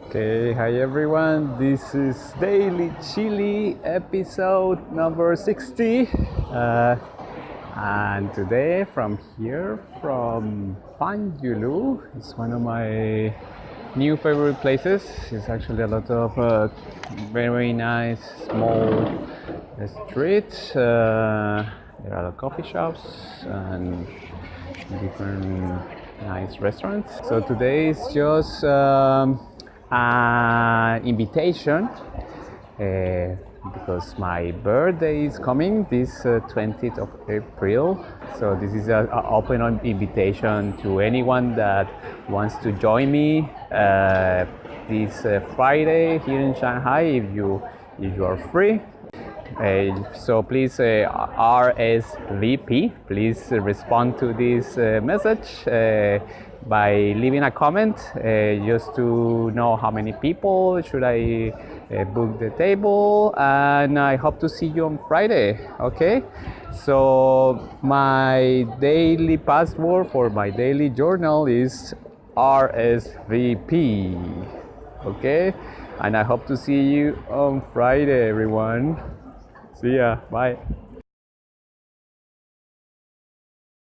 Okay, hi everyone. This is DailyChilli episode number 60. And today from Panjulu, it's one of my new favorite places. It's actually a lot of very nice small streets. There are coffee shops and different nice restaurants. So today is just an invitation because my birthday is coming this 20th of April. So this is an open invitation to anyone that wants to join me this Friday here in Shanghai if you are free. So please RSVP. Please respond to this message by leaving a comment just to know how many people should I book the table, and I hope to see you on Friday. Okay, so my daily password for my daily journal is RSVP. Okay, and I hope to see you on Friday, everyone. See ya. Bye.